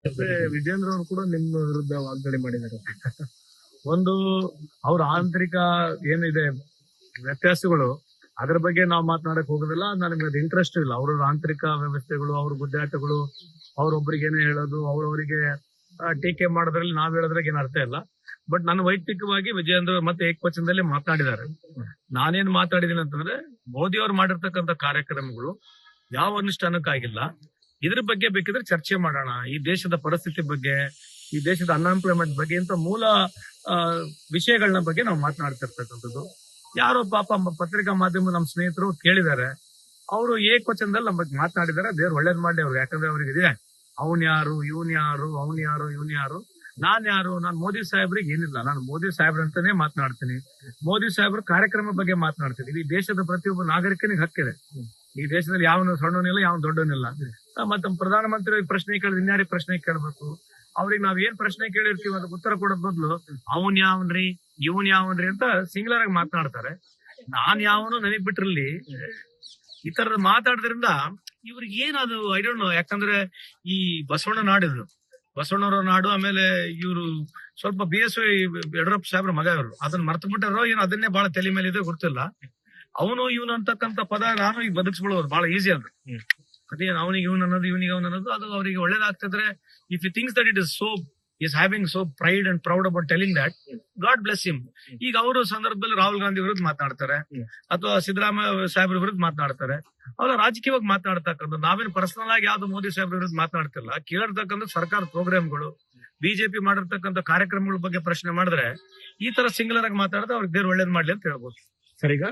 ಮತ್ತೆ ವಿಜೇಂದ್ರ ಅವರು ಕೂಡ ನಿಮ್ಮ ವಿರುದ್ಧ ವಾಗ್ದಾಳಿ ಮಾಡಿದ್ದಾರೆ. ಒಂದು ಅವ್ರ ಆಂತರಿಕ ಏನಿದೆ ವ್ಯತ್ಯಾಸಗಳು, ಅದ್ರ ಬಗ್ಗೆ ನಾವು ಮಾತನಾಡಕ್ ಹೋಗೋದಿಲ್ಲ. ನನಗೆ ಅದು ಇಂಟ್ರೆಸ್ಟ್ ಇಲ್ಲ. ಅವ್ರ ಆಂತರಿಕ ವ್ಯವಸ್ಥೆಗಳು, ಅವ್ರ ಗುದ್ದಾಟಗಳು, ಅವ್ರೊಬ್ರಿಗೆ ಏನೇ ಹೇಳೋದು, ಅವ್ರವರಿಗೆ ಟೀಕೆ ಮಾಡೋದ್ರಲ್ಲಿ ನಾವ್ ಹೇಳೋದ್ರಾಗ ಏನ್ ಅರ್ಥ ಇಲ್ಲ. ಬಟ್ ನನ್ನ ವೈಯಕ್ತಿಕವಾಗಿ ವಿಜೇಂದ್ರ ಮತ್ತೆ ಏಕವಚನದಲ್ಲಿ ಮಾತನಾಡಿದ್ದಾರೆ. ನಾನೇನ್ ಮಾತಾಡಿದೀನಿ ಅಂತಂದ್ರೆ, ಮೋದಿ ಅವ್ರು ಮಾಡಿರ್ತಕ್ಕಂಥ ಕಾರ್ಯಕ್ರಮಗಳು ಯಾವ ಅನುಷ್ಠಾನಕ್ಕಾಗಿಲ್ಲ. ಇದ್ರ ಬಗ್ಗೆ ಬೇಕಿದ್ರೆ ಚರ್ಚೆ ಮಾಡೋಣ. ಈ ದೇಶದ ಪರಿಸ್ಥಿತಿ ಬಗ್ಗೆ, ಈ ದೇಶದ ಅನ್ಎಂಪ್ಲಾಯ್ಮೆಂಟ್ ಬಗ್ಗೆ, ಇಂತ ಮೂಲ ವಿಷಯಗಳನ್ನ ಬಗ್ಗೆ ನಾವು ಮಾತನಾಡ್ತಿರ್ತಕ್ಕಂಥದ್ದು. ಯಾರೋ ಪಾಪ ಪತ್ರಿಕಾ ಮಾಧ್ಯಮ ನಮ್ಮ ಸ್ನೇಹಿತರು ಕೇಳಿದ್ದಾರೆ, ಅವರು ಏಕವಚನದಲ್ಲಿ ನಮ್ಮ ಬಗ್ಗೆ ಮಾತನಾಡಿದ್ದಾರೆ. ದೇವ್ರು ಒಳ್ಳೇದ್ ಮಾಡಿ ಅವ್ರು. ಯಾಕಂದ್ರೆ ಅವ್ರಿಗೆ ಇದೆ ಅವನ್ ಯಾರು, ಇವನ್ ಯಾರು, ಅವನ್ ಯಾರು, ಇವನ್ ಯಾರು, ನಾನ್ ಯಾರು. ನಾನ್ ಮೋದಿ ಸಾಹೇಬ್ರಿಗೆ ಏನಿಲ್ಲ, ನಾನು ಮೋದಿ ಸಾಹೇಬ್ರ ಅಂತಾನೆ ಮಾತನಾಡ್ತೀನಿ. ಮೋದಿ ಸಾಹೇಬ್ರ ಕಾರ್ಯಕ್ರಮ ಬಗ್ಗೆ ಮಾತನಾಡ್ತೀನಿ. ಈ ದೇಶದ ಪ್ರತಿಯೊಬ್ಬ ನಾಗರಿಕನಿಗೆ ಹಕ್ಕಿದೆ. ಈ ದೇಶದಲ್ಲಿ ಯಾವನು ಸಣ್ಣನಿಲ್ಲ, ಯಾವನು ದೊಡ್ಡನಿಲ್ಲ. ಮತ್ತೆ ಪ್ರಧಾನಮಂತ್ರಿ ಪ್ರಶ್ನೆ ಕೇಳಿದ್ರೆ ಇನ್ಯಾರಿಗೆ ಪ್ರಶ್ನೆ ಕೇಳ್ಬೇಕು? ಅವ್ರಿಗೆ ನಾವ್ ಏನ್ ಪ್ರಶ್ನೆ ಕೇಳಿರ್ತೀವಿ ಅದಕ್ಕೆ ಉತ್ತರ ಕೊಡೋದ್ ಬದಲು ಅವನ್ ಯಾವನ್ರಿ, ಇವನ್ ಯಾವನ್ರಿ ಅಂತ ಸಿಂಗ್ಲರ್ ಆಗಿ ಮಾತನಾಡ್ತಾರೆ. ನಾನ್ ಯಾವನು ನನಗ್ ಬಿಟ್ರಲ್ಲಿ ಈ ತರ ಮಾತಾಡೋದ್ರಿಂದ ಇವ್ರಿಗೆ ಏನದು ಐ ಡೋಂಟ್ ನೋ. ಯಾಕಂದ್ರೆ ಈ ಬಸವಣ್ಣ ನಾಡಿದ್ರು, ಬಸವಣ್ಣವರ ನಾಡು. ಆಮೇಲೆ ಇವರು ಸ್ವಲ್ಪ BSY ಯಡಿಯೂರಪ್ಪ ಸಾಹೇಬ್ರ ಮಗ ಇವರು. ಅದನ್ನ ಮರ್ತು ಬಿಟ್ಟಾರೋ ಏನೋ, ಅದನ್ನೇ ಬಹಳ ತಲೆ ಮೇಲೆ ಇದೆ, ಗೊತ್ತಿಲ್ಲ. ಅವನು ಇವನು ಅಂತಕ್ಕಂಥ ಪದ ನಾನು ಈಗ ಬದುಕಿಸ್ಬಿಡೋದು ಬಹಳ ಈಸಿ ಅದು. ಅದೇನು ಅವನಿಗೆ ಇವನ್ ಅನ್ನೋದು, ಇವನಿಗೆ ಅವನ್ ಅನ್ನೋದು, ಅದು ಅವರಿಗೆ ಒಳ್ಳೇದಾಗ್ತಿದ್ರೆ, if you thinks that it is so is having so pride and proud about telling that, God bless him. ಈಗ ಅವರು ಸಂದರ್ಭದಲ್ಲಿ ರಾಹುಲ್ ಗಾಂಧಿ ವಿರುದ್ಧ ಮಾತನಾಡ್ತಾರೆ, ಅಥವಾ ಸಿದ್ದರಾಮಯ್ಯ ಸಾಹೇಬ್ರ ವಿರುದ್ಧ ಮಾತನಾಡ್ತಾರೆ. ಅವರ ರಾಜಕೀಯವಾಗಿ ಮಾತನಾಡ್ತಕ್ಕಂಥ, ನಾವೇನು ಪರ್ಸನಲ್ ಆಗಿ ಯಾವ್ದು ಮೋದಿ ಸಾಹೇಬ್ರ ವಿರುದ್ಧ ಮಾತನಾಡ್ತಿಲ್ಲ. ಕೇಳಿರ್ತಕ್ಕಂಥ ಸರ್ಕಾರ ಪ್ರೋಗ್ರಾಮ್ಗಳು, ಬಿಜೆಪಿ ಮಾಡಿರ್ತಕ್ಕಂಥ ಕಾರ್ಯಕ್ರಮಗಳ ಬಗ್ಗೆ ಪ್ರಶ್ನೆ ಮಾಡಿದ್ರೆ ಈ ತರ ಸಿಂಗ್ಲರ್ ಆಗಿ ಮಾತಾಡಿದ್ರೆ ಅವ್ರಿಗೆ ದೇವ್ರು ಒಳ್ಳೇದ್ ಮಾಡ್ಲಿ ಅಂತ ಹೇಳ್ಬೋದು. ಸರ್, ಈಗ